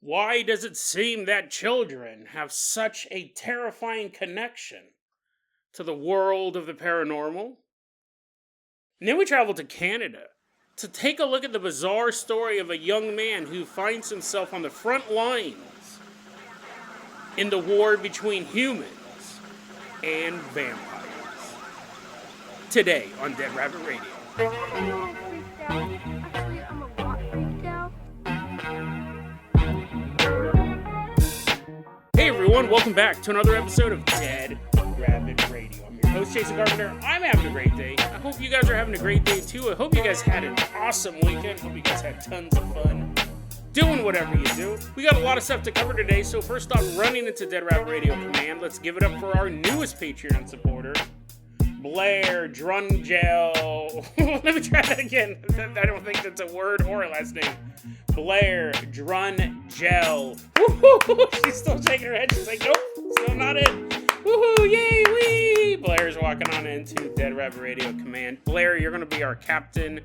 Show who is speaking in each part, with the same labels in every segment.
Speaker 1: Why does it seem that children have such a terrifying connection to the world of the paranormal? And then we travel to Canada to take a look at the bizarre story of a young man who finds himself on the front lines in the war between humans and vampires. Today on Dead Rabbit Radio. Hey everyone, welcome back to another episode of Dead Rabbit Radio. I'm your host, Jason Carpenter. I'm having a great day. I hope you guys are having a great day too. I hope you guys had an awesome weekend. I hope you guys had tons of fun doing whatever you do. We got a lot of stuff to cover today, so first off, running into Dead Rabbit Radio Command, let's give it up for our newest Patreon supporter, Blair Drungel. Let me try that again. I don't think that's a word or a last name. Blair Drungel. Woohoo! She's still shaking her head. She's like, nope, still not it. Woohoo! Yay! Wee! Blair's walking on into Dead Rabbit Radio Command. Blair, you're going to be our captain,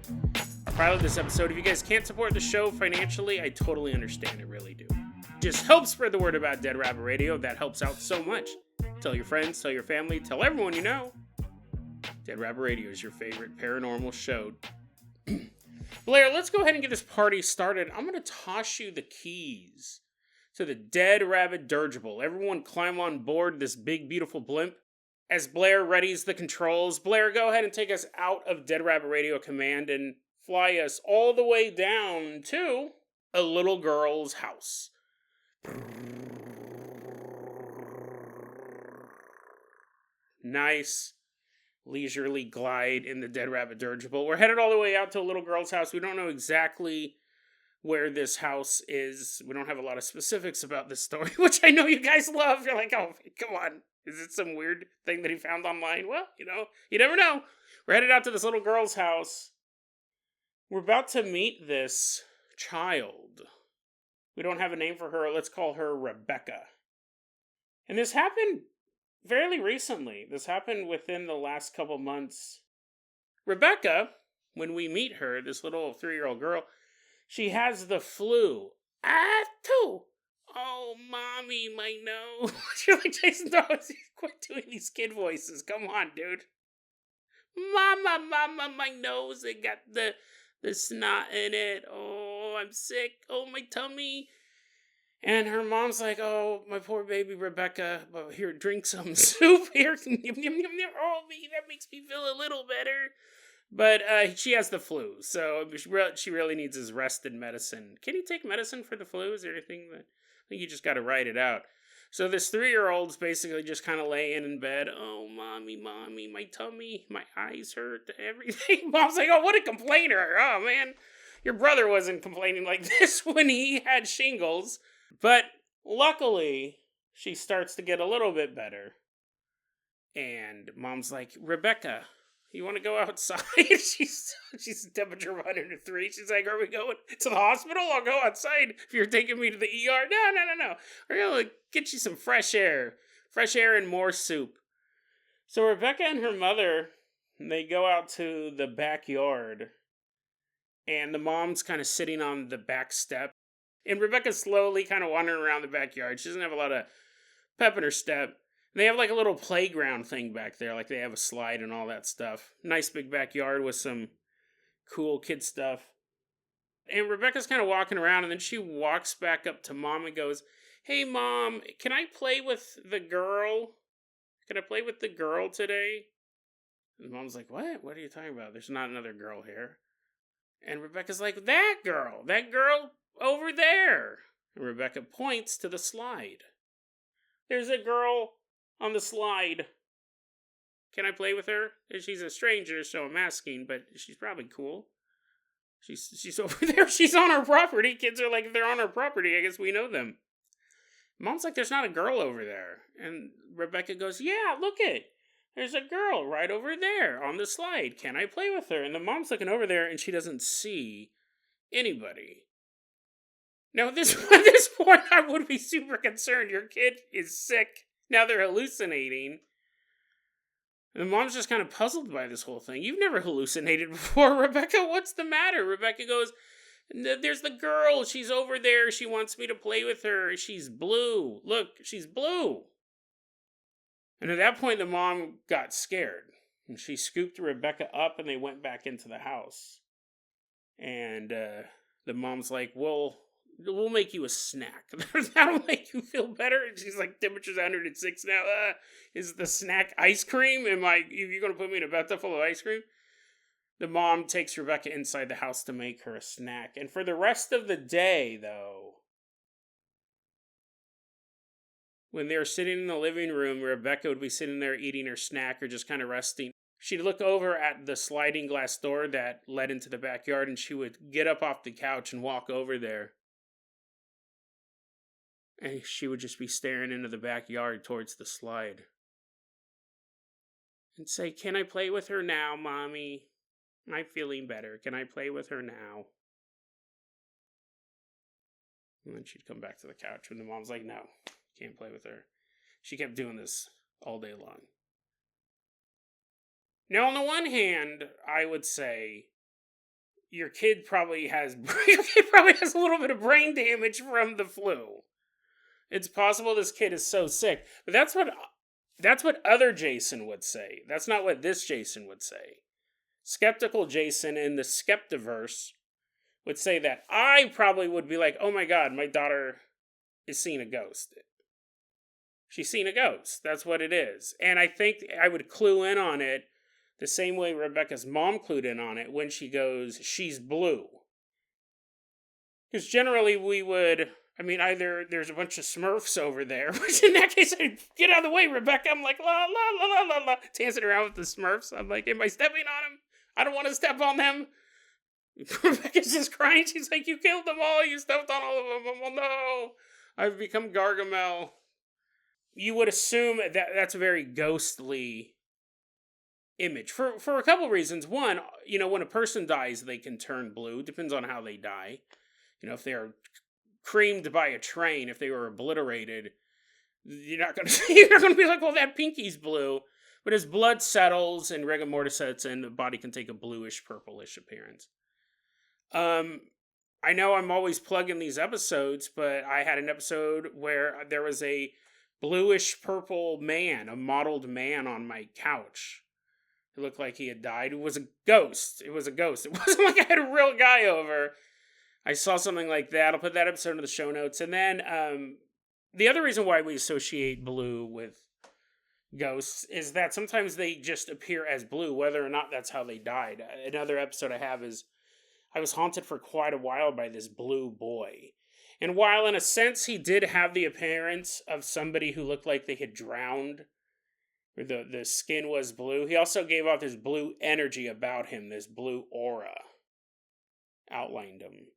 Speaker 1: our pilot of this episode. If you guys can't support the show financially, I totally understand. I really do. Just help spread the word about Dead Rabbit Radio. That helps out so much. Tell your friends, tell your family, tell everyone you know. Dead Rabbit Radio is your favorite paranormal show. Blair, let's go ahead and get this party started. I'm going to toss you the keys to the Dead Rabbit dirigible. Everyone climb on board this big, beautiful blimp. As Blair readies the controls, Blair, go ahead and take us out of Dead Rabbit Radio Command and fly us all the way down to a little girl's house. Nice, leisurely glide in the Dead Rabbit dirigible. We're headed all the way out to a little girl's house. We don't know exactly where this house is. We don't have a lot of specifics about this story, which I know you guys love. You're like, oh, come on. Is it some weird thing that he found online? Well, you never know. We're headed out to this little girl's house. We're about to meet this child. We don't have a name for her. Let's call her Rebecca. And this happened fairly recently. This happened within the last couple months. Rebecca, when we meet her, this little 3-year-old girl, she has the flu. Too. Oh, mommy, my nose. You're like, Jason, quit doing these kid voices. Come on, dude. Mama, my nose, it got the snot in it. Oh, I'm sick. Oh, my tummy. And her mom's like, oh, my poor baby Rebecca. Well, here, drink some soup here. Oh, me, that makes me feel a little better. But she has the flu, so she really needs his rest and medicine. Can you take medicine for the flu? Is there anything that... I think you just got to write it out. So this 3-year-old's basically just kind of laying in bed. Oh, mommy, my tummy, my eyes hurt, everything. Mom's like, oh, what a complainer. Oh, man, your brother wasn't complaining like this when he had shingles. But luckily, she starts to get a little bit better. And Mom's like, Rebecca, you want to go outside? She's temperature 103. She's like, are we going to the hospital? I'll go outside if you're taking me to the ER. No. We're going to get you some fresh air. Fresh air and more soup. So Rebecca and her mother, they go out to the backyard. And the mom's kind of sitting on the back step. And Rebecca's slowly kind of wandering around the backyard. She doesn't have a lot of pep in her step. They have like a little playground thing back there. Like they have a slide and all that stuff. Nice big backyard with some cool kid stuff. And Rebecca's kind of walking around, and then she walks back up to Mom and goes, hey, Mom, can I play with the girl? Can I play with the girl today? And Mom's like, what? What are you talking about? There's not another girl here. And Rebecca's like, that girl over there. And Rebecca points to the slide. There's a girl on the slide. Can I play with her? She's a stranger, so I'm asking, but she's probably cool. She's over there. She's on our property. Kids are like, if they're on our property, I guess we know them. Mom's like, there's not a girl over there. And Rebecca goes, yeah, look it. There's a girl right over there on the slide. Can I play with her? And the mom's looking over there, and she doesn't see anybody. Now, at this point, I would be super concerned. Your kid is sick. Now they're hallucinating. And the mom's just kind of puzzled by this whole thing. You've never hallucinated before, Rebecca. What's the matter? Rebecca goes, There's the girl. She's over there. She wants me to play with her. She's blue. Look, she's blue. And at that point, the mom got scared. And she scooped Rebecca up and they went back into the house. And the mom's like, well, we'll make you a snack. That'll make you feel better. And she's like, temperature's 106 now. Is the snack ice cream? You're going to put me in a bathtub full of ice cream? The mom takes Rebecca inside the house to make her a snack. And for the rest of the day, though, when they were sitting in the living room, Rebecca would be sitting there eating her snack or just kind of resting. She'd look over at the sliding glass door that led into the backyard, and she would get up off the couch and walk over there. And she would just be staring into the backyard towards the slide. And say, can I play with her now, Mommy? I'm feeling better. Can I play with her now? And then she'd come back to the couch, and the mom's like, no, can't play with her. She kept doing this all day long. Now, on the one hand, I would say your kid probably has a little bit of brain damage from the flu. It's possible this kid is so sick. But that's what other Jason would say. That's not what this Jason would say. Skeptical Jason in the Skeptiverse would say that I probably would be like, oh my god, my daughter is seeing a ghost. She's seen a ghost. That's what it is. And I think I would clue in on it the same way Rebecca's mom clued in on it when she goes, she's blue. Because generally we would, either there's a bunch of Smurfs over there, which in that case, I'd get out of the way, Rebecca. I'm like, la, la, la, la, la, la, dancing around with the Smurfs. I'm like, am I stepping on them? I don't want to step on them. Rebecca's just crying. She's like, you killed them all. You stepped on all of them. Well, no. I've become Gargamel. You would assume that that's a very ghostly image for a couple reasons. One, when a person dies, they can turn blue. Depends on how they die. If they are creamed by a train, if they were obliterated, you're not going to be like, well, that pinky's blue. But as blood settles and rigor mortis sets in, the body can take a bluish, purplish appearance. I know I'm always plugging these episodes, but I had an episode where there was a bluish purple man, a mottled man on my couch. It looked like he had died. It was a ghost. It wasn't like I had a real guy over. I saw something like that. I'll put that episode in the show notes. And then the other reason why we associate blue with ghosts is that sometimes they just appear as blue, whether or not that's how they died. Another episode I have is I was haunted for quite a while by this blue boy. And while in a sense he did have the appearance of somebody who looked like they had drowned, or the skin was blue, he also gave off this blue energy about him, this blue aura outlined him.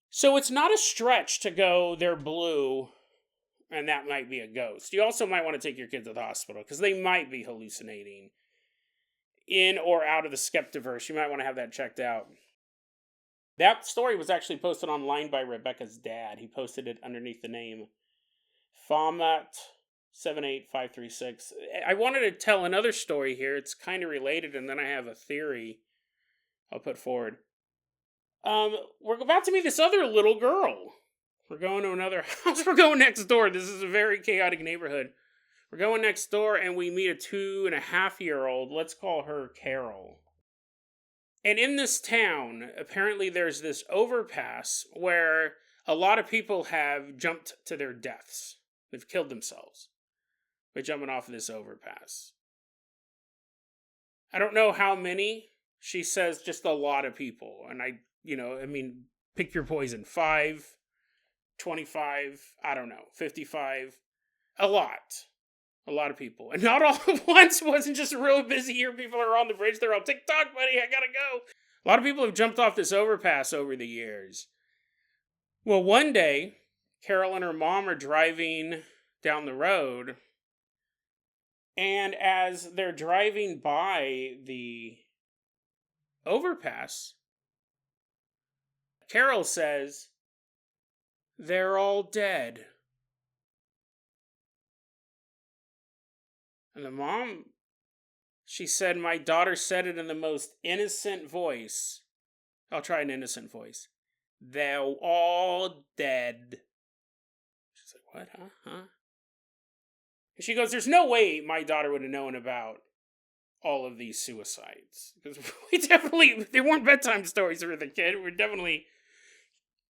Speaker 1: So it's not a stretch to go, they're blue, and that might be a ghost. You also might want to take your kids to the hospital, because they might be hallucinating in or out of the Skeptiverse. You might want to have that checked out. That story was actually posted online by Rebecca's dad. He posted it underneath the name Fomat78536. I wanted to tell another story here. It's kind of related, and then I have a theory I'll put forward. We're about to meet this other little girl. We're going to another house. We're going next door. This is a very chaotic neighborhood. We're going next door, and we meet a 2.5-year-old. Let's call her Carol. And in this town, apparently there's this overpass where a lot of people have jumped to their deaths. They've killed themselves by jumping off of this overpass. I don't know how many. She says just a lot of people. And pick your poison. 5, 25, I don't know, 55. A lot. A lot of people. And not all at once. It wasn't just a real busy year. People are on the bridge. They're all, TikTok, buddy, I gotta go. A lot of people have jumped off this overpass over the years. Well, one day, Carol and her mom are driving down the road. And as they're driving by the overpass, Carol says, they're all dead. And the mom, she said, my daughter said it in the most innocent voice. I'll try an innocent voice. They're all dead. She's like, what? Huh? And she goes, there's no way my daughter would have known about all of these suicides. Because they weren't bedtime stories for the kid. We're definitely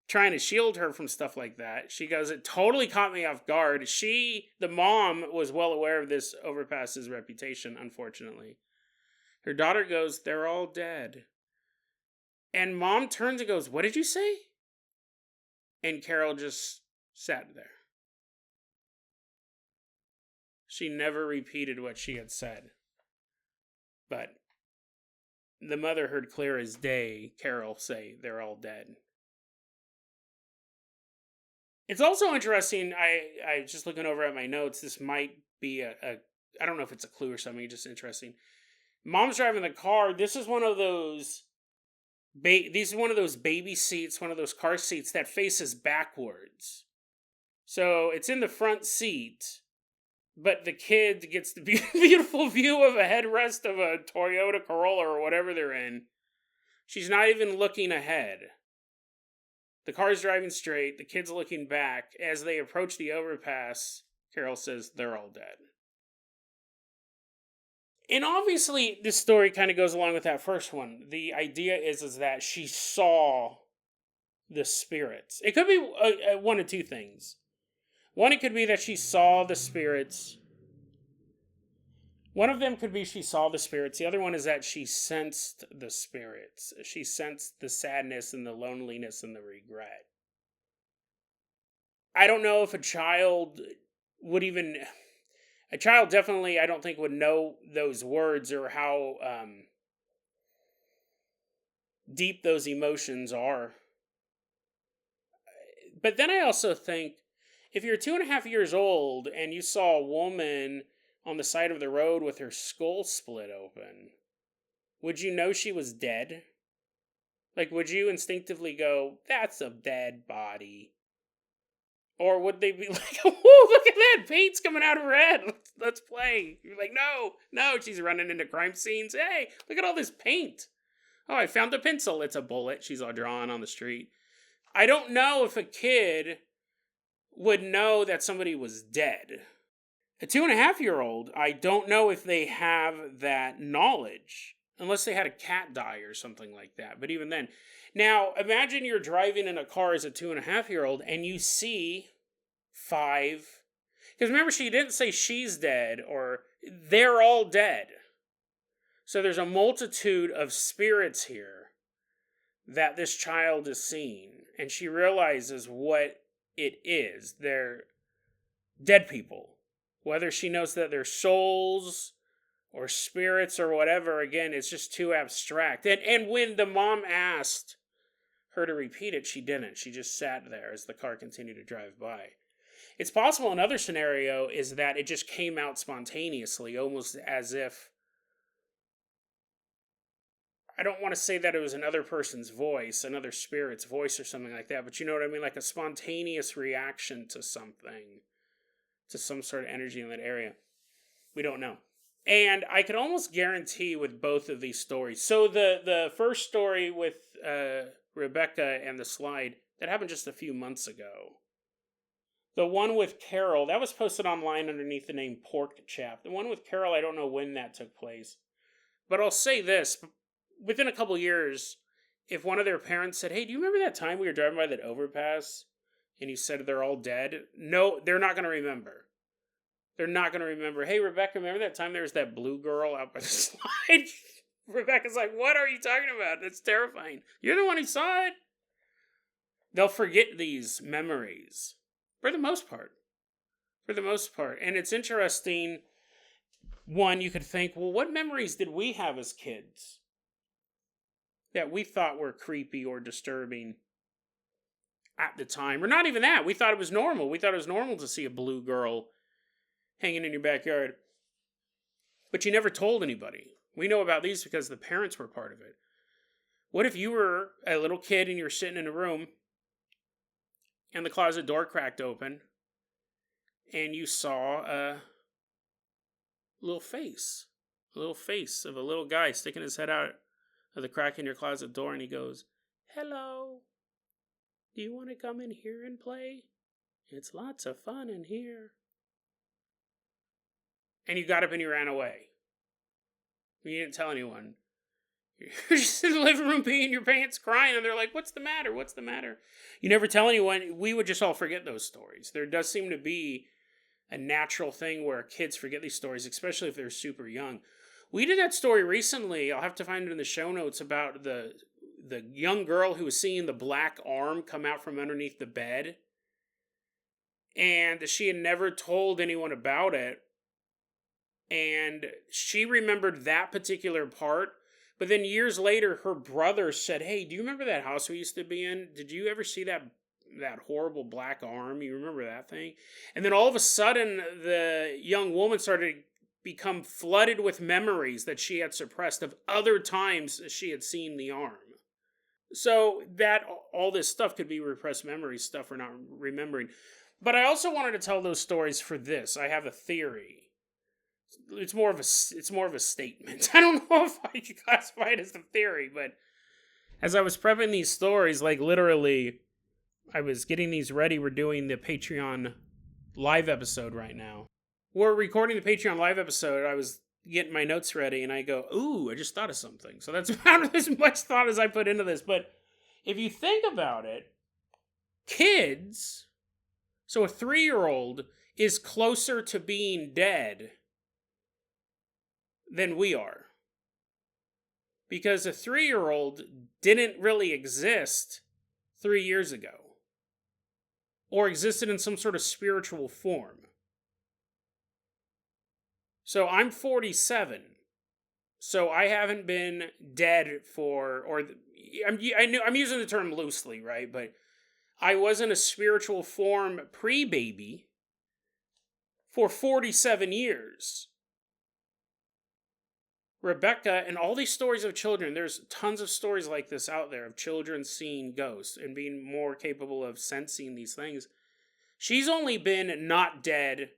Speaker 1: trying to shield her from stuff like that. She goes, it totally caught me off guard. The mom, was well aware of this Overpass's reputation, unfortunately. Her daughter goes, they're all dead. And mom turns and goes, what did you say? And Carol just sat there. She never repeated what she had said. But the mother heard clear as day Carol say, they're all dead. It's also interesting, I just looking over at my notes, this might be I don't know if it's a clue or something, just interesting. Mom's driving the car. This is one of those baby seats, one of those car seats that faces backwards. So it's in the front seat, but the kid gets the beautiful view of a headrest of a Toyota Corolla or whatever they're in. She's not even looking ahead. The car's driving straight. The kid's looking back. As they approach the overpass, Carol says, they're all dead. And obviously, this story kind of goes along with that first one. The idea is that she saw the spirits. It could be one of two things. One, it could be that she saw the spirits. One of them could be she saw the spirits. The other one is that she sensed the spirits. She sensed the sadness and the loneliness and the regret. I don't know if a child would even... A child definitely, I don't think, would know those words or how deep those emotions are. But then I also think, if you're 2.5 years old and you saw a woman on the side of the road with her skull split open, would you know she was dead? Like, would you instinctively go, that's a dead body? Or would they be like, oh, look at that, paint's coming out of her head, let's play. You're like, no, she's running into crime scenes. Hey, look at all this paint. Oh, I found a pencil, it's a bullet. She's all drawing on the street. I don't know if a kid would know that somebody was dead. A 2.5-year-old, I don't know if they have that knowledge, unless they had a cat die or something like that. But even then. Now, imagine you're driving in a car as a 2.5-year-old and you see 5. Because remember, she didn't say she's dead or they're all dead. So there's a multitude of spirits here that this child is seeing. And she realizes what it is. They're dead people. Whether she knows that they're souls or spirits or whatever, again, it's just too abstract. And when the mom asked her to repeat it, she didn't. She just sat there as the car continued to drive by. It's possible another scenario is that it just came out spontaneously, almost as if... I don't want to say that it was another person's voice, another spirit's voice or something like that, but you know what I mean? Like a spontaneous reaction to something, to some sort of energy in that area. We don't know. And I could almost guarantee with both of these stories. So the first story with Rebecca and the slide, that happened just a few months ago. The one with Carol, that was posted online underneath the name Porch. The one with Carol, I don't know when that took place. But I'll say this, within a couple years, if one of their parents said, hey, do you remember that time we were driving by that overpass and you said they're all dead? No, they're not going to remember. They're not going to remember, hey, Rebecca, remember that time there was that blue girl out by the slide? Rebecca's like, what are you talking about? That's terrifying. You're the one who saw it. They'll forget these memories. For the most part. And it's interesting. One, you could think, well, what memories did we have as kids that we thought were creepy or disturbing at the time? Or not even that. We thought it was normal. We thought it was normal to see a blue girl hanging in your backyard. But you never told anybody. We know about these because the parents were part of it. What if you were a little kid and you're sitting in a room and the closet door cracked open and you saw a little face of a little guy sticking his head out of the crack in your closet door and he goes, hello. Do you want to come in here and play? It's lots of fun in here. And you got up and you ran away. You didn't tell anyone. You're just in the living room peeing your pants, crying, and they're like, what's the matter? What's the matter? You never tell anyone. We would just all forget those stories. There does seem to be a natural thing where kids forget these stories, especially if they're super young. We did that story recently. I'll have to find it in the show notes about the young girl who was seeing the black arm come out from underneath the bed. And she had never told anyone about it. And she remembered that particular part. But then years later, her brother said, hey, do you remember that house we used to be in? Did you ever see that horrible black arm? You remember that thing? And then all of a sudden, the young woman started to become flooded with memories that she had suppressed of other times she had seen the arm. So that all this stuff could be repressed memories, stuff we're not remembering. But I also wanted to tell those stories for this. I have a theory. It's more of a statement. I don't know if I could classify it as a theory, but as I was prepping these stories, like literally, I was getting these ready. We're doing the Patreon live episode right now. We're recording the Patreon live episode. I was getting my notes ready, and I go, ooh, I just thought of something. So that's about as much thought as I put into this. But if you think about it, kids, so a 3-year-old is closer to being dead than we are. Because a 3-year-old didn't really exist 3 years ago. Or existed in some sort of spiritual form. So I'm 47. So I haven't been dead for, I'm using the term loosely, right? But I was in a spiritual form pre-baby for 47 years. Rebecca, and all these stories of children, there's tons of stories like this out there of children seeing ghosts and being more capable of sensing these things. She's only been not dead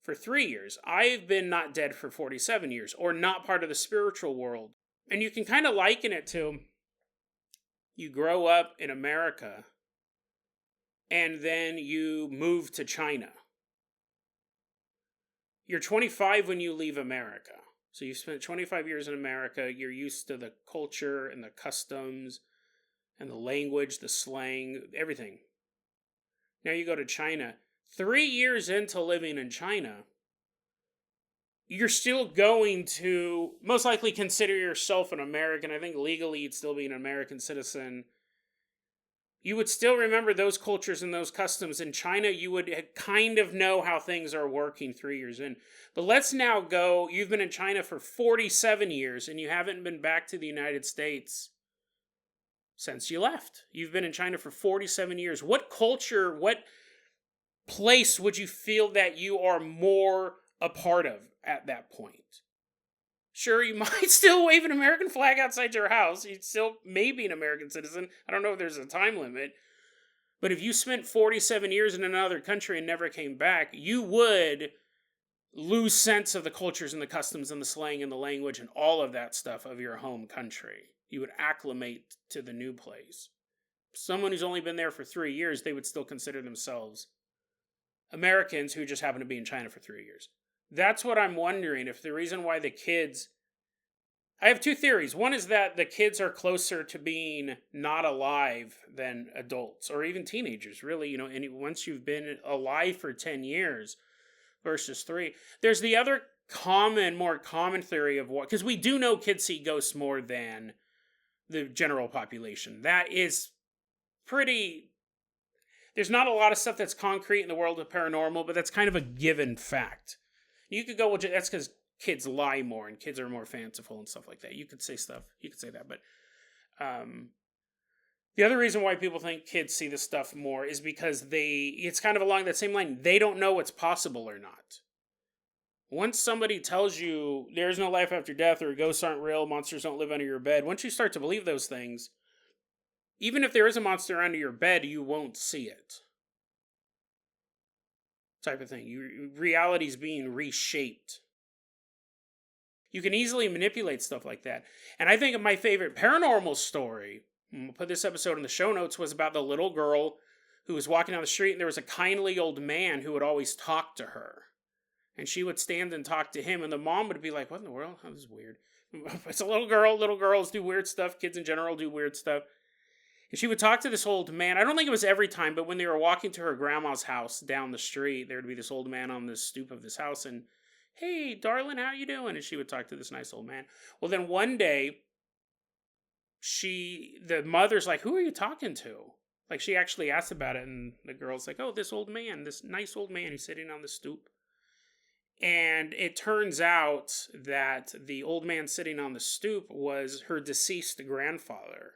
Speaker 1: for 3 years. I've been not dead for 47 years, or not part of the spiritual world. And you can kind of liken it to, you grow up in America, and then you move to China. You're 25 when you leave America. So you've spent 25 years in America, you're used to the culture and the customs and the language, the slang, everything. Now you go to China. 3 years into living in China, you're still going to most likely consider yourself an American. I think legally you'd still be an American citizen. You would still remember those cultures and those customs. In China, you would kind of know how things are working 3 years in. But let's now go, you've been in China for 47 years and you haven't been back to the United States since you left. You've been in China for 47 years. What culture, what place would you feel that you are more a part of at that point? Sure, you might still wave an American flag outside your house. You'd still maybe an American citizen. I don't know if there's a time limit. But if you spent 47 years in another country and never came back, you would lose sense of the cultures and the customs and the slang and the language and all of that stuff of your home country. You would acclimate to the new place. Someone who's only been there for 3 years, they would still consider themselves Americans who just happen to be in China for 3 years. That's what I'm wondering, if the reason why the kids... I have two theories. One is that the kids are closer to being not alive than adults, or even teenagers, really. And once you've been alive for 10 years versus 3. There's the other more common theory of what... Because we do know kids see ghosts more than the general population. That is pretty... There's not a lot of stuff that's concrete in the world of paranormal, but that's kind of a given fact. You could go, well, that's because kids lie more and kids are more fanciful and stuff like that. You could say that. But the other reason why people think kids see this stuff more is because it's kind of along that same line. They don't know what's possible or not. Once somebody tells you there's no life after death, or ghosts aren't real, monsters don't live under your bed, once you start to believe those things, even if there is a monster under your bed, you won't see it. Type of thing. Reality's being reshaped. You can easily manipulate stuff like that. And I think of my favorite paranormal story, we'll put this episode in the show notes, was about the little girl who was walking down the street, and there was a kindly old man who would always talk to her. And she would stand and talk to him, and the mom would be like, what in the world? Oh, this is weird. It's a little girl. Little girls do weird stuff. Kids in general do weird stuff. And she would talk to this old man. I don't think it was every time, but when they were walking to her grandma's house down the street, there would be this old man on the stoop of this house, and, hey, darling, how you doing? And she would talk to this nice old man. Well, then one day, the mother's like, who are you talking to? Like, she actually asked about it, and the girl's like, oh, this old man, this nice old man who's sitting on the stoop. And it turns out that the old man sitting on the stoop was her deceased grandfather.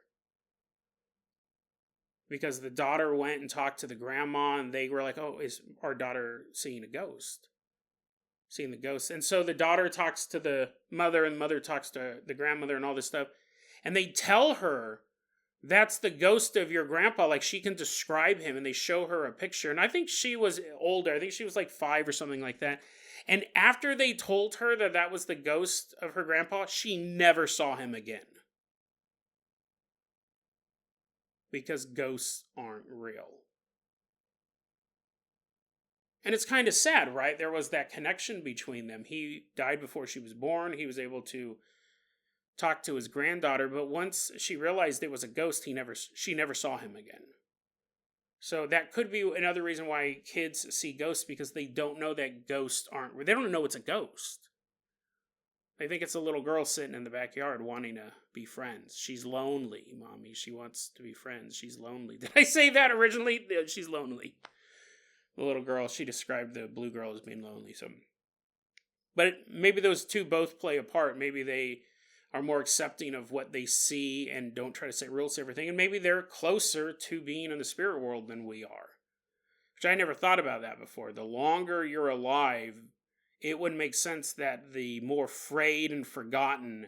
Speaker 1: Because the daughter went and talked to the grandma, and they were like, oh, is our daughter seeing a ghost? Seeing the ghost. And so the daughter talks to the mother, and the mother talks to the grandmother and all this stuff. And they tell her, that's the ghost of your grandpa. Like, she can describe him, and they show her a picture. And I think she was older. I think she was like 5 or something like that. And after they told her that that was the ghost of her grandpa, she never saw him again. Because ghosts aren't real. And it's kind of sad, right? There was that connection between them. He died before she was born. He was able to talk to his granddaughter, but once she realized it was a ghost, she never saw him again. So that could be another reason why kids see ghosts, because they don't know that ghosts aren't. They don't know it's a ghost. They think it's a little girl sitting in the backyard wanting to be friends. She's lonely, mommy. She wants to be friends. She's lonely. Did I say that originally? She's lonely. The little girl, she described the blue girl as being lonely. But maybe those two both play a part. Maybe they are more accepting of what they see and don't try to say rules to everything. And maybe they're closer to being in the spirit world than we are. Which I never thought about that before. The longer you're alive, it would make sense that the more frayed and forgotten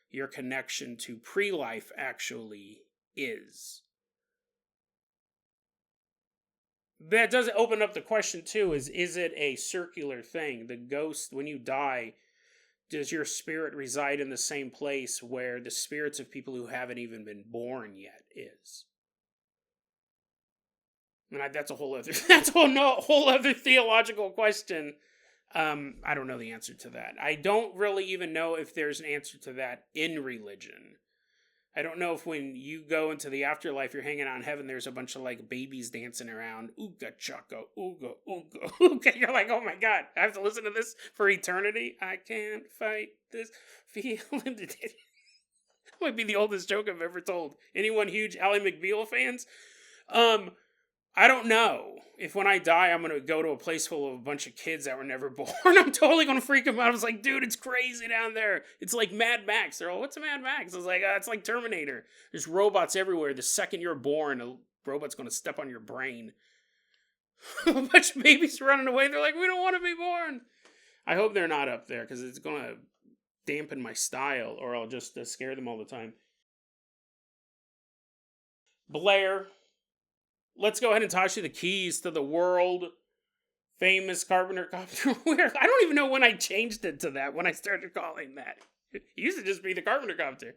Speaker 1: your connection to pre-life actually is. That does open up the question too, is it a circular thing? The ghost, when you die, does your spirit reside in the same place where the spirits of people who haven't even been born yet is? And that's a whole other theological question. I don't know the answer to that. I don't really even know if there's an answer to that in religion. I don't know if when you go into the afterlife, you're hanging out in heaven, there's a bunch of like babies dancing around. Ooga chaka, ooga, ooga, ooga. You're like, oh my God, I have to listen to this for eternity? I can't fight this feeling. That might be the oldest joke I've ever told. Anyone huge Ally McBeal fans? I don't know if when I die, I'm going to go to a place full of a bunch of kids that were never born. I'm totally going to freak them out. I was like, dude, it's crazy down there. It's like Mad Max. They're all, what's a Mad Max? I was like, it's like Terminator. There's robots everywhere. The second you're born, a robot's going to step on your brain. A bunch of babies running away. They're like, we don't want to be born. I hope they're not up there, because it's going to dampen my style, or I'll just scare them all the time. Blair. Let's go ahead and toss you the keys to the world famous Carpenter Copter. I don't even know when I changed it to that, when I started calling that. It used to just be the Carpenter Copter.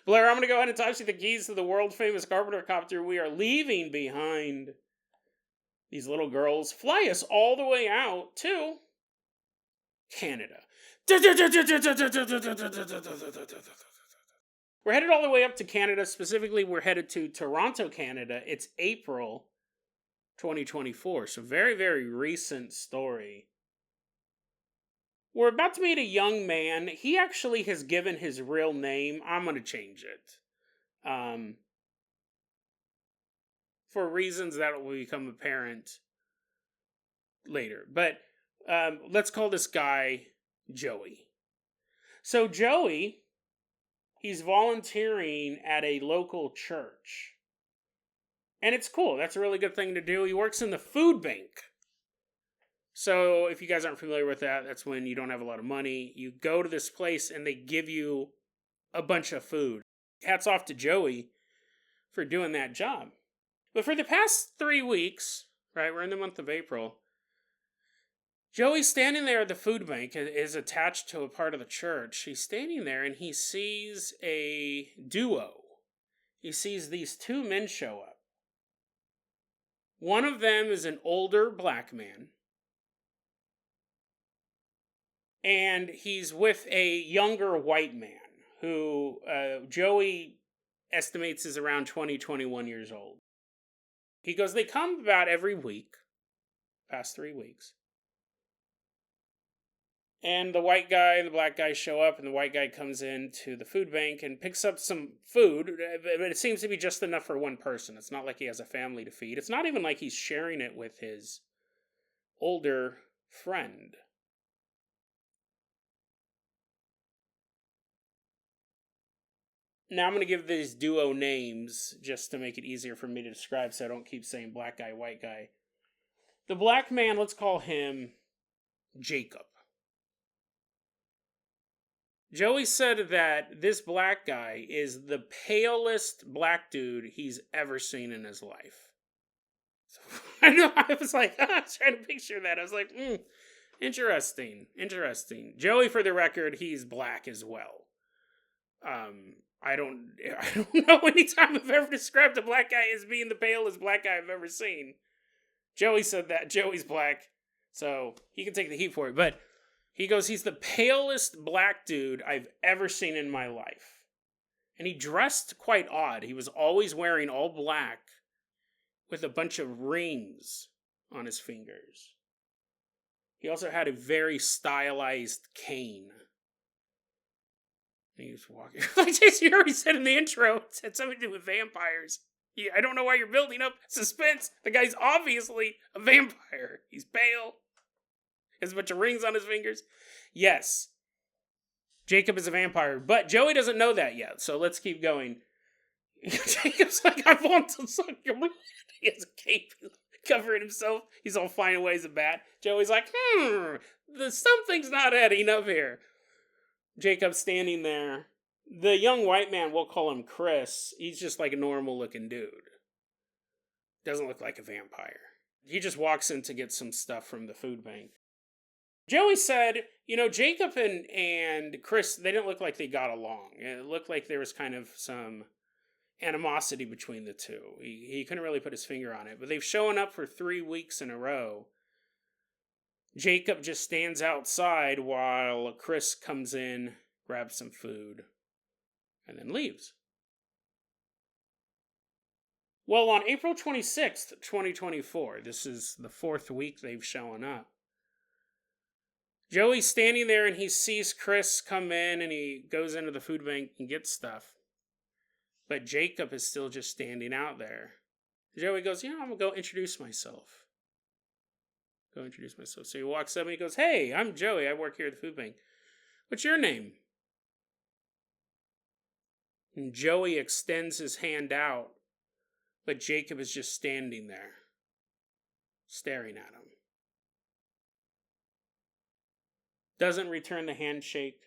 Speaker 1: Blair, I'm going to go ahead and toss you the keys to the world famous Carpenter Copter. We are leaving behind these little girls. Fly us all the way out to Canada. We're headed all the way up to Canada. Specifically, we're headed to Toronto, Canada. It's April 2024. So very, very recent story. We're about to meet a young man. He actually has given his real name. I'm going to change it. For reasons that will become apparent later. But let's call this guy Joey. So Joey, he's volunteering at a local church. And it's cool. That's a really good thing to do. He works in the food bank. So if you guys aren't familiar with that, that's when you don't have a lot of money. You go to this place and they give you a bunch of food. Hats off to Joey for doing that job. But for the past 3 weeks, right, we're in the month of April, Joey's standing there at the food bank, is attached to a part of the church. He's standing there and he sees a duo he sees these two men show up. One of them is an older black man, and he's with a younger white man who Joey estimates is around 20, 21 years old. He goes, they come about every week, past 3 weeks. And the white guy and the black guy show up, and the white guy comes into the food bank and picks up some food, but it seems to be just enough for one person. It's not like he has a family to feed. It's not even like he's sharing it with his older friend. Now I'm going to give these duo names just to make it easier for me to describe so I don't keep saying black guy, white guy. The black man, let's call him Jacob. Joey said that this black guy is the palest black dude he's ever seen in his life. So, I know, I was like, I was trying to picture that. I was like, interesting. Joey, for the record, he's black as well. I don't know any time I've ever described a black guy as being the palest black guy I've ever seen. Joey said that. Joey's black, so he can take the heat for it, but he goes, he's the palest black dude I've ever seen in my life. And he dressed quite odd. He was always wearing all black with a bunch of rings on his fingers. He also had a very stylized cane. And he was walking. Like Jason, you already said in the intro, it had something to do with vampires. Yeah, I don't know why you're building up suspense. The guy's obviously a vampire. He's pale. Has a bunch of rings on his fingers. Yes, Jacob is a vampire, but Joey doesn't know that yet, so let's keep going. Jacob's like, I want to suck your blood. He has a cape covering himself. He's all fine away as a bat. Joey's like, something's not adding up here. Jacob's standing there. The young white man, we'll call him Chris. He's just like a normal looking dude. Doesn't look like a vampire. He just walks in to get some stuff from the food bank. Joey said, Jacob and Chris, they didn't look like they got along. It looked like there was kind of some animosity between the two. He couldn't really put his finger on it, but they've shown up for 3 weeks in a row. Jacob just stands outside while Chris comes in, grabs some food, and then leaves. Well, on April 26th, 2024, this is the 4th week they've shown up. Joey's standing there and he sees Chris come in and he goes into the food bank and gets stuff. But Jacob is still just standing out there. Joey goes, I'm going to go introduce myself. So he walks up and he goes, hey, I'm Joey. I work here at the food bank. What's your name? And Joey extends his hand out, but Jacob is just standing there, staring at him. Doesn't return the handshake.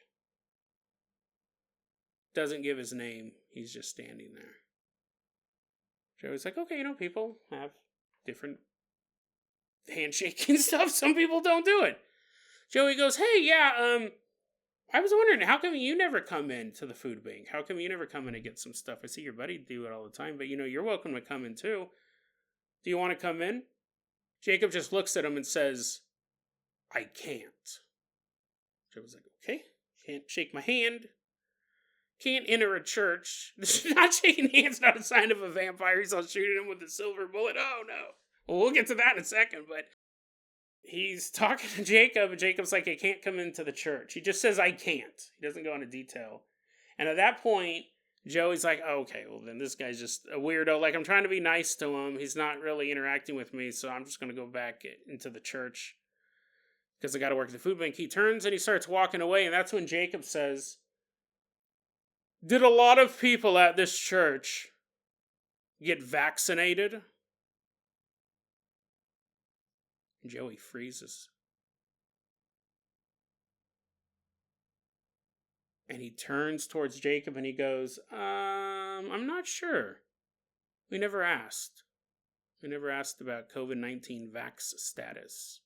Speaker 1: Doesn't give his name. He's just standing there. Joey's like, okay, people have different handshaking stuff. Some people don't do it. Joey goes, hey, yeah, I was wondering, how come you never come in to the food bank? How come you never come in to get some stuff? I see your buddy do it all the time, but you're welcome to come in too. Do you want to come in? Jacob just looks at him and says, I can't. Joey's like, okay, can't shake my hand. Can't enter a church. Not shaking hands, not a sign of a vampire. He's all shooting him with a silver bullet. Oh, no. Well, we'll get to that in a second, but he's talking to Jacob, and Jacob's like, I can't come into the church. He just says, I can't. He doesn't go into detail. And at that point, Joey's like, oh, okay, well, then this guy's just a weirdo. Like, I'm trying to be nice to him. He's not really interacting with me, so I'm just going to go back into the church because I got to work at the food bank. He turns and he starts walking away, and that's when Jacob says, did a lot of people at this church get vaccinated? Joey freezes. And he turns towards Jacob and he goes, I'm not sure. We never asked. We never asked about COVID-19 vax status.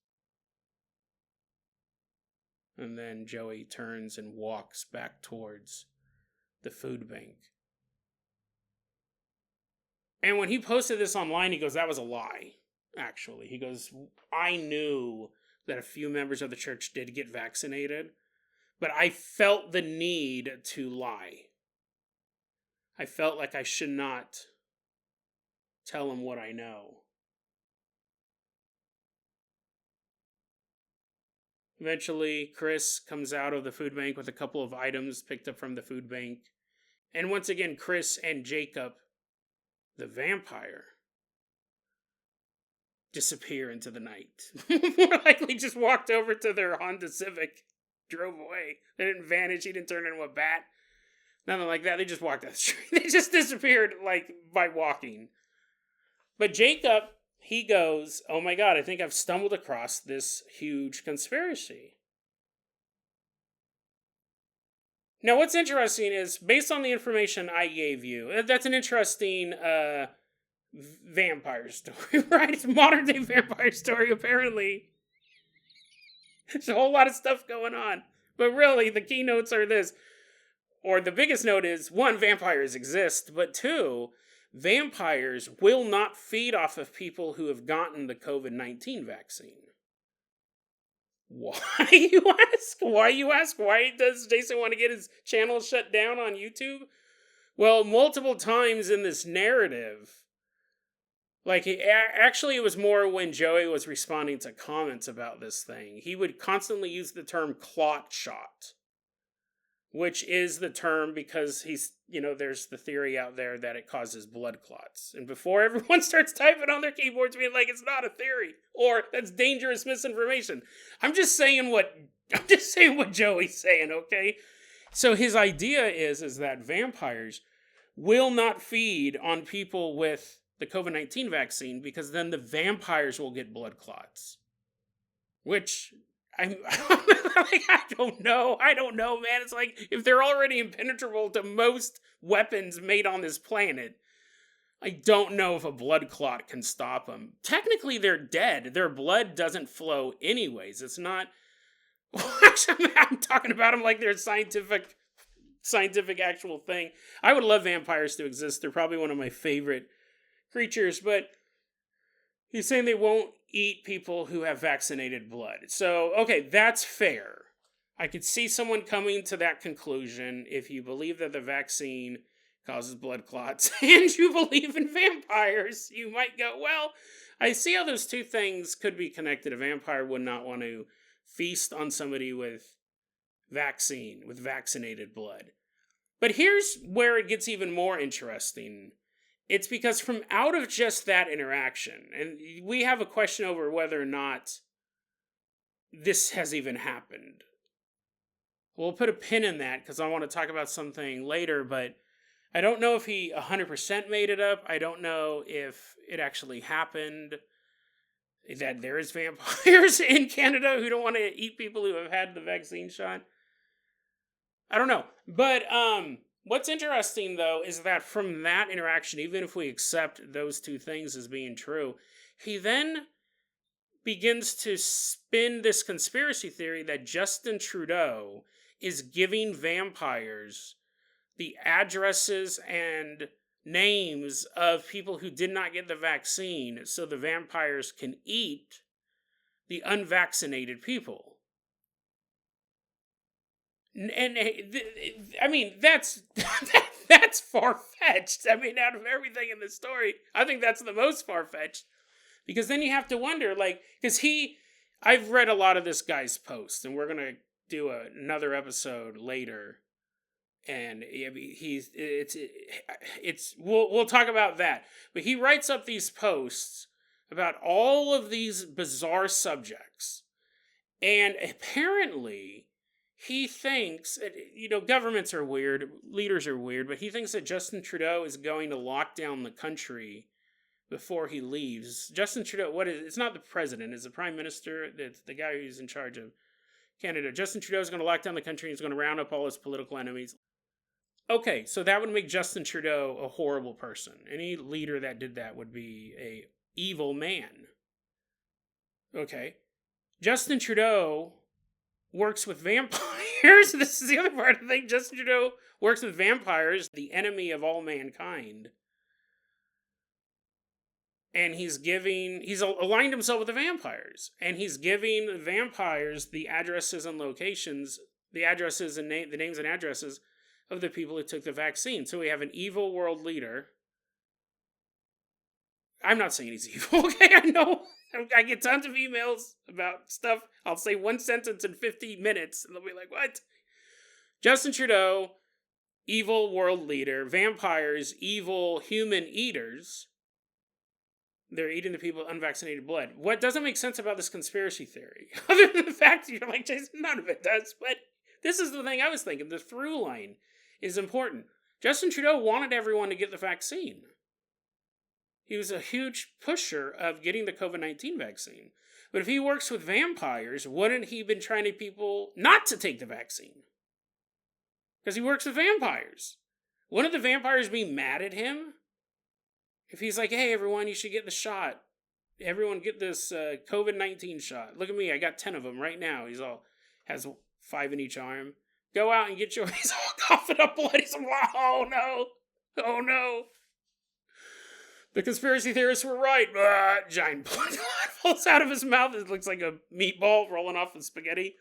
Speaker 1: And then Joey turns and walks back towards the food bank. And when he posted this online, he goes, that was a lie, actually. He goes, I knew that a few members of the church did get vaccinated, but I felt the need to lie. I felt like I should not tell them what I know. Eventually, Chris comes out of the food bank with a couple of items picked up from the food bank. And once again, Chris and Jacob, the vampire, disappear into the night. More likely just walked over to their Honda Civic, drove away. They didn't vanish. He didn't turn into a bat. Nothing like that. They just walked down the street. They just disappeared, like, by walking. But Jacob, he goes, oh my God, I think I've stumbled across this huge conspiracy. Now, what's interesting is, based on the information I gave you, that's an interesting vampire story, right? It's a modern day vampire story, apparently. There's a whole lot of stuff going on. But really, the key notes are this. Or the biggest note is, one, vampires exist, but two, vampires will not feed off of people who have gotten the COVID-19 vaccine. Why, you ask? Why does Jason want to get his channel shut down on YouTube? Well, multiple times in this narrative, like, actually it was more when Joey was responding to comments about this thing. He would constantly use the term clot shot, which is the term because there's the theory out there that it causes blood clots. And before everyone starts typing on their keyboards being like, it's not a theory, or that's dangerous misinformation, I'm just saying what Joey's saying, okay? So his idea is that vampires will not feed on people with the COVID-19 vaccine because then the vampires will get blood clots. Which, I'm like, I don't know, man. It's like, if they're already impenetrable to most weapons made on this planet, I don't know if a blood clot can stop them. Technically, they're dead. Their blood doesn't flow anyways. It's not... Actually, I'm talking about them like they're a scientific actual thing. I would love vampires to exist. They're probably one of my favorite creatures, but he's saying they won't eat people who have vaccinated blood. So, okay, that's fair. I could see someone coming to that conclusion if you believe that the vaccine causes blood clots and you believe in vampires. You might go, well, I see how those two things could be connected. A vampire would not want to feast on somebody with vaccinated blood. But here's where it gets even more interesting. It's because from out of just that interaction, and we have a question over whether or not this has even happened. We'll put a pin in that because I want to talk about something later, but I don't know if he 100% made it up. I don't know if it actually happened, that there is vampires in Canada who don't want to eat people who have had the vaccine shot. I don't know. But what's interesting, though, is that from that interaction, even if we accept those two things as being true, he then begins to spin this conspiracy theory that Justin Trudeau is giving vampires the addresses and names of people who did not get the vaccine so the vampires can eat the unvaccinated people. And I mean, that's far-fetched. I mean, out of everything in this story, I think that's the most far-fetched. Because then you have to wonder, like, because I've read a lot of this guy's posts, and we're going to do another episode later. And we'll talk about that. But he writes up these posts about all of these bizarre subjects. And apparently, he thinks, governments are weird, leaders are weird, but he thinks that Justin Trudeau is going to lock down the country before he leaves. Justin Trudeau, it's not the president, it's the prime minister, it's the guy who's in charge of Canada. Justin Trudeau is going to lock down the country, he's going to round up all his political enemies. Okay, so that would make Justin Trudeau a horrible person. Any leader that did that would be a evil man. Okay. Justin Trudeau works with vampires. This is the other part of the thing. Justin Trudeau works with vampires, the enemy of all mankind. And he's aligned himself with the vampires. And he's giving the vampires the addresses and locations, the addresses and the names and addresses of the people who took the vaccine. So we have an evil world leader. I'm not saying he's evil, okay? I know. I get tons of emails about stuff. I'll say one sentence in 50 minutes, and they'll be like, what? Justin Trudeau, evil world leader. Vampires, evil human eaters. They're eating the people with unvaccinated blood. What doesn't make sense about this conspiracy theory, other than the fact that you're like, Jason, none of it does, but this is the thing I was thinking. The through line is important. Justin Trudeau wanted everyone to get the vaccine. He was a huge pusher of getting the COVID-19 vaccine. But if he works with vampires, wouldn't he been trying to get people not to take the vaccine? Because he works with vampires. Wouldn't the vampires be mad at him? If he's like, hey, everyone, you should get the shot. Everyone get this COVID-19 shot. Look at me, I got 10 of them right now. Has 5 in each arm. Go out and get your... He's all coughing up blood. He's like, oh, no. Oh, no. The conspiracy theorists were right. Giant blood falls out of his mouth. It looks like a meatball rolling off of spaghetti.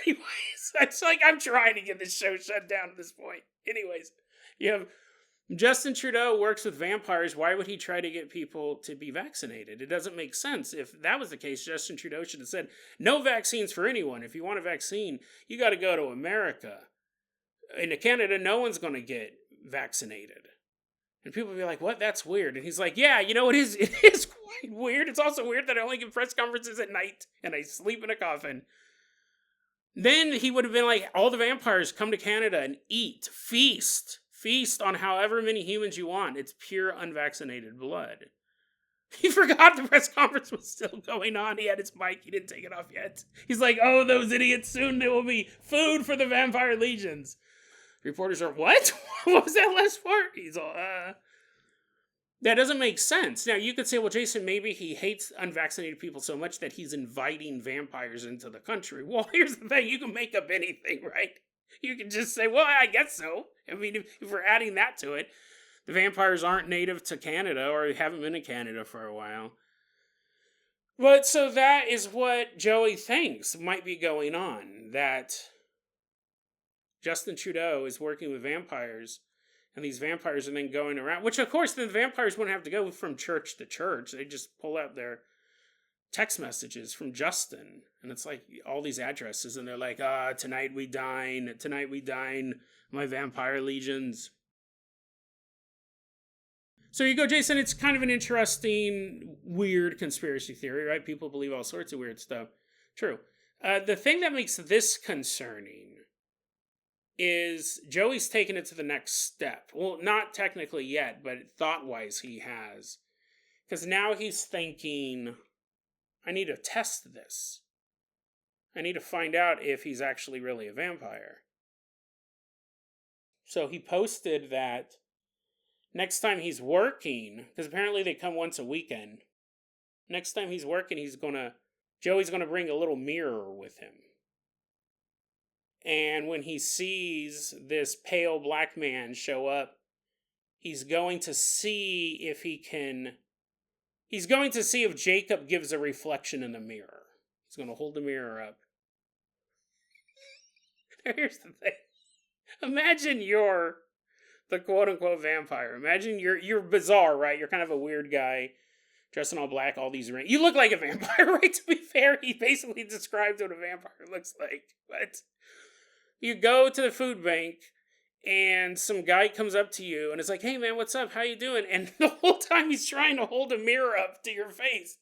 Speaker 1: Anyways, it's like I'm trying to get this show shut down at this point. Anyways, you have Justin Trudeau works with vampires. Why would he try to get people to be vaccinated? It doesn't make sense. If that was the case, Justin Trudeau should have said, no vaccines for anyone. If you want a vaccine, you got to go to America. In Canada, no one's going to get vaccinated. And people will be like, what? That's weird. And he's like, yeah, it is quite weird. It's also weird that I only give press conferences at night and I sleep in a coffin. Then he would have been like, all the vampires come to Canada and eat, feast on however many humans you want. It's pure unvaccinated blood. He forgot the press conference was still going on. He had his mic. He didn't take it off yet. He's like, oh, those idiots, soon there will be food for the vampire legions. Reporters are, what? What was that last part? He's all, that doesn't make sense. Now, you could say, well, Jason, maybe he hates unvaccinated people so much that he's inviting vampires into the country. Well, here's the thing. You can make up anything, right? You can just say, well, I guess so. I mean, if we're adding that to it, the vampires aren't native to Canada or haven't been in Canada for a while. But so that is what Joey thinks might be going on, that Justin Trudeau is working with vampires, and these vampires are then going around, which of course then the vampires wouldn't have to go from church to church. They just pull out their text messages from Justin, and it's like all these addresses, and they're like, tonight we dine, my vampire legions. So you go, Jason, it's kind of an interesting, weird conspiracy theory, right? People believe all sorts of weird stuff. True. The thing that makes this concerning is Joey's taken it to the next step. Well, not technically yet, but thought-wise he has. Because now he's thinking, I need to test this. I need to find out if he's actually really a vampire. So he posted that next time he's working, because apparently they come once a weekend, next time he's working, Joey's gonna bring a little mirror with him. And when he sees this pale black man show up, he's going to see if Jacob gives a reflection in the mirror. He's going to hold the mirror up. Here's the thing. Imagine you're the quote-unquote vampire. Imagine you're bizarre, right? You're kind of a weird guy, dressed in all black, all these rings. You look like a vampire, right? To be fair, he basically described what a vampire looks like. But you go to the food bank, and some guy comes up to you, and it's like, hey, man, what's up? How you doing? And the whole time he's trying to hold a mirror up to your face.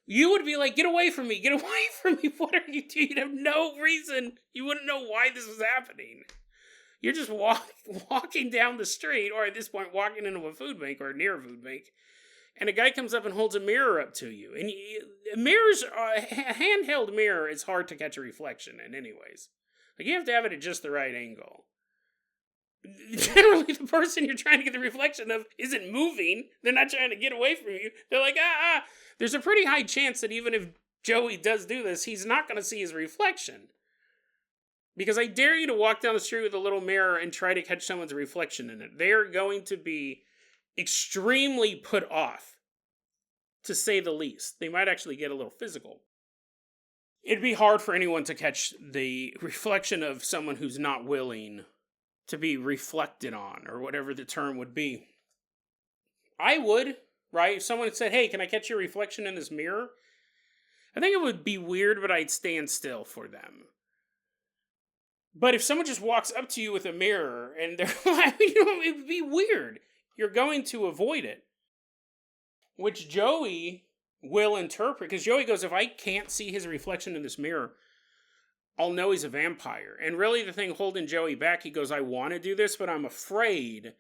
Speaker 1: You would be like, get away from me. Get away from me. What are you doing? You'd have no reason. You wouldn't know why this was happening. You're just walking down the street, or at this point, walking into a food bank or near a food bank, and a guy comes up and holds a mirror up to you. And a handheld mirror is hard to catch a reflection in anyways. Like, you have to have it at just the right angle. Generally, the person you're trying to get the reflection of isn't moving. They're not trying to get away from you. They're like, There's a pretty high chance that even if Joey does do this, he's not going to see his reflection. Because I dare you to walk down the street with a little mirror and try to catch someone's reflection in it. They are going to be extremely put off to say the least. They might actually get a little physical. It'd be hard for anyone to catch the reflection of someone who's not willing to be reflected on, or whatever the term would be. I would, right? If someone had said, hey, can I catch your reflection in this mirror? I think it would be weird, but I'd stand still for them. But if someone just walks up to you with a mirror and they're like, it would be weird. You're going to avoid it. Which Joey will interpret, because Joey goes, if I can't see his reflection in this mirror, I'll know he's a vampire. And really the thing holding Joey back, he goes, I want to do this, but I'm afraid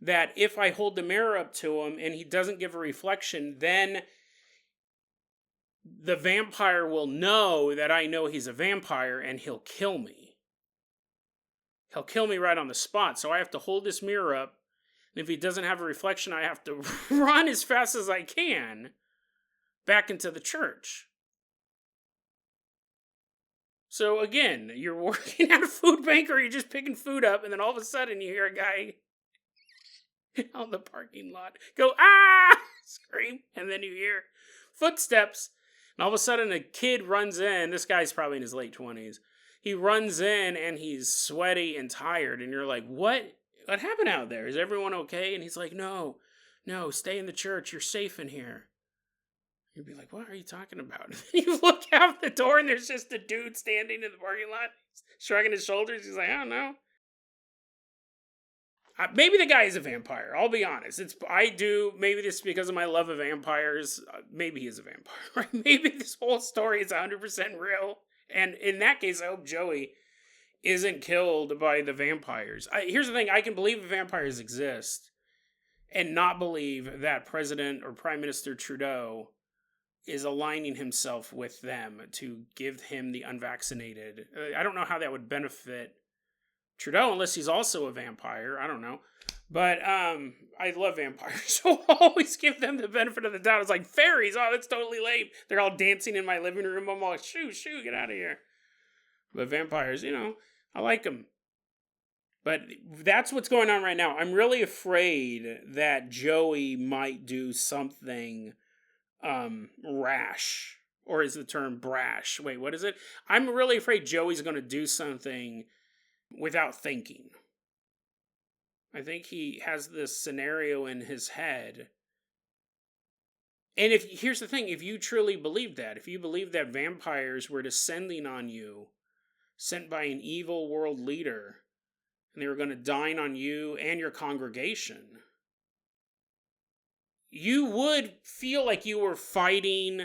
Speaker 1: that if I hold the mirror up to him and he doesn't give a reflection, then the vampire will know that I know he's a vampire and he'll kill me. He'll kill me right on the spot. So I have to hold this mirror up. And if he doesn't have a reflection, I have to run as fast as I can back into the church. So again, you're working at a food bank or you're just picking food up, and then all of a sudden you hear a guy on the parking lot go, ah! Scream, and then you hear footsteps, and all of a sudden a kid runs in. This guy's probably in his late 20s. He runs in and he's sweaty and tired, and you're like, what happened out there? Is everyone okay? And he's like, no, stay in the church. You're safe in here. You'd be like, what are you talking about? And you look out the door and there's just a dude standing in the parking lot, shrugging his shoulders. He's like, I don't know. Maybe the guy is a vampire. I'll be honest. Maybe this is because of my love of vampires. Maybe he is a vampire, right? Maybe this whole story is 100% real. And in that case, I hope Joey isn't killed by the vampires. Here's the thing. I can believe vampires exist and not believe that President or Prime Minister Trudeau is aligning himself with them to give him the unvaccinated. I don't know how that would benefit Trudeau unless he's also a vampire. I don't know. But I love vampires, so I'll always give them the benefit of the doubt. It's like fairies. Oh, that's totally lame. They're all dancing in my living room. I'm all like, shoo, get out of here. But vampires, I like them. But that's what's going on right now. I'm really afraid that Joey might do something rash. Or is the term brash? Wait, what is it? I'm really afraid Joey's going to do something without thinking. I think he has this scenario in his head. And here's the thing, if you truly believe that, if you believe that vampires were descending on you, sent by an evil world leader, and they were going to dine on you and your congregation, you would feel like you were fighting.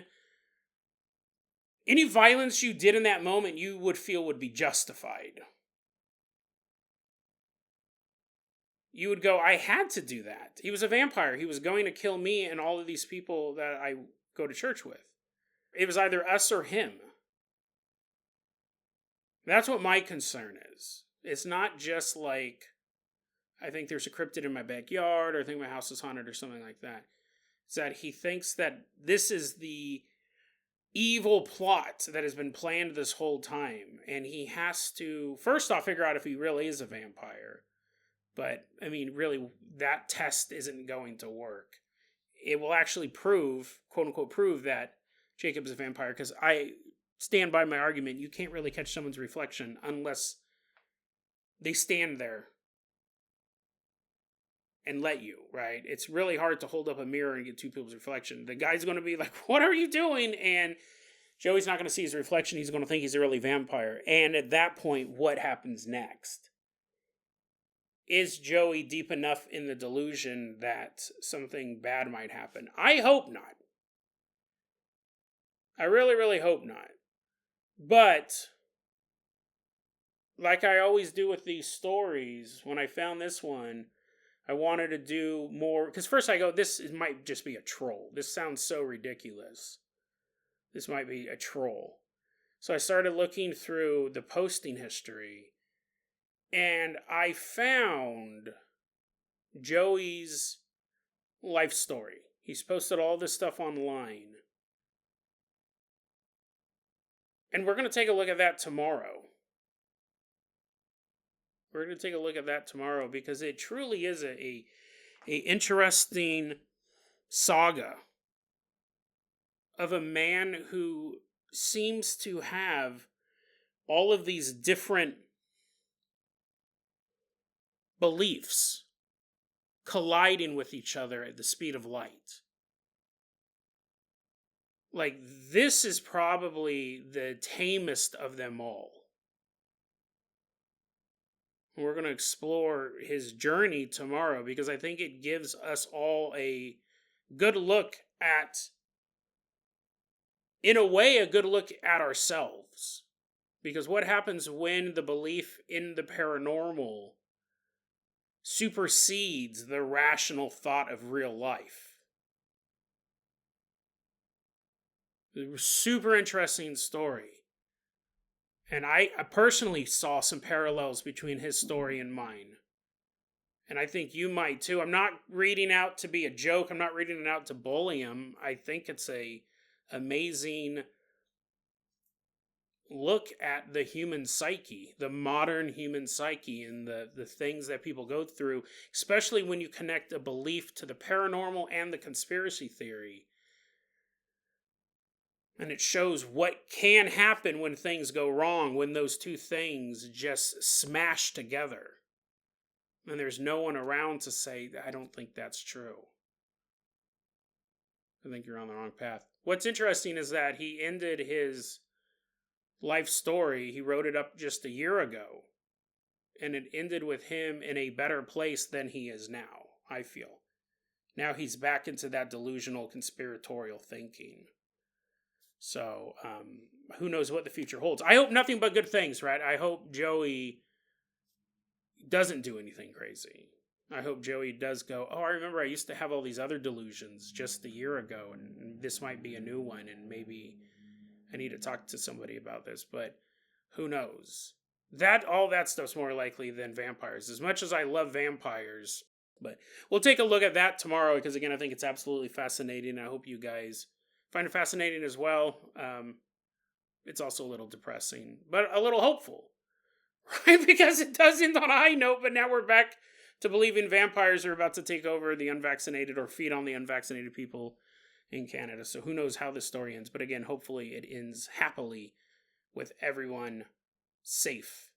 Speaker 1: Any violence you did in that moment, you would feel would be justified. You would go, I had to do that. He was a vampire. He was going to kill me and all of these people that I go to church with. It was either us or him. That's what my concern is. It's not just like, I think there's a cryptid in my backyard, or I think my house is haunted, or something like that. It's that he thinks that this is the evil plot that has been planned this whole time. And he has to, first off, figure out if he really is a vampire. But, I mean, really, that test isn't going to work. It will actually prove, quote-unquote, prove that Jacob's a vampire, because I stand by my argument. You can't really catch someone's reflection unless they stand there and let you, right? It's really hard to hold up a mirror and get two people's reflection. The guy's going to be like, what are you doing? And Joey's not going to see his reflection. He's going to think he's a really vampire. And at that point, what happens next? Is Joey deep enough in the delusion that something bad might happen? I hope not. I really, really hope not. But, like I always do with these stories, when I found this one, I wanted to do more. Because first I go, this might just be a troll. This sounds so ridiculous. This might be a troll. So I started looking through the posting history. And I found Joey's life story. He's posted all this stuff online. And we're going to take a look at that tomorrow. We're going to take a look at that tomorrow because it truly is a interesting saga of a man who seems to have all of these different beliefs colliding with each other at the speed of light. Like, this is probably the tamest of them all. We're going to explore his journey tomorrow because I think it gives us all a good look at, in a way, a good look at ourselves. Because what happens when the belief in the paranormal supersedes the rational thought of real life? It was a super interesting story. And I personally saw some parallels between his story and mine. And I think you might too. I'm not reading out to be a joke. I'm not reading it out to bully him. I think it's a amazing look at the human psyche, the modern human psyche, and the things that people go through, especially when you connect a belief to the paranormal and the conspiracy theory. And it shows what can happen when things go wrong, when those two things just smash together. And there's no one around to say, I don't think that's true. I think you're on the wrong path. What's interesting is that he ended his life story, he wrote it up just a year ago. And it ended with him in a better place than he is now, I feel. Now he's back into that delusional conspiratorial thinking. So, who knows what the future holds. I hope nothing but good things, right? I hope Joey doesn't do anything crazy. I hope Joey does go, I remember I used to have all these other delusions just a year ago, and this might be a new one, and maybe I need to talk to somebody about this, but who knows? All that stuff's more likely than vampires. As much as I love vampires, but we'll take a look at that tomorrow, because again, I think it's absolutely fascinating. I hope you guys find it fascinating as well. It's also a little depressing, but a little hopeful, right? Because it does end on a high note, but now we're back to believing vampires are about to take over the unvaccinated or feed on the unvaccinated people in Canada. So who knows how this story ends. But again, hopefully it ends happily with everyone safe.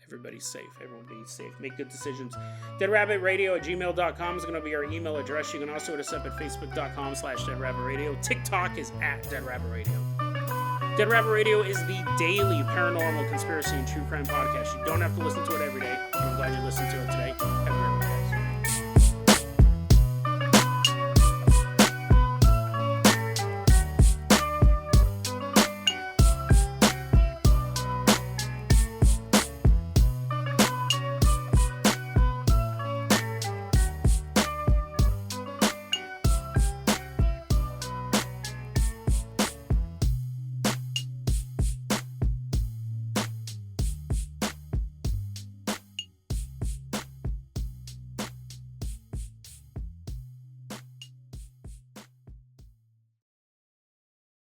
Speaker 1: Everybody's safe. Everyone be safe. Make good decisions. DeadRabbitRadio@gmail.com is going to be our email address. You can also hit us up at Facebook.com/DeadRabbitRadio. TikTok is at DeadRabbitRadio. Dead Rabbit Radio is the daily paranormal conspiracy and true crime podcast. You don't have to listen to it every day. I'm glad you listened to it today. Have a great one.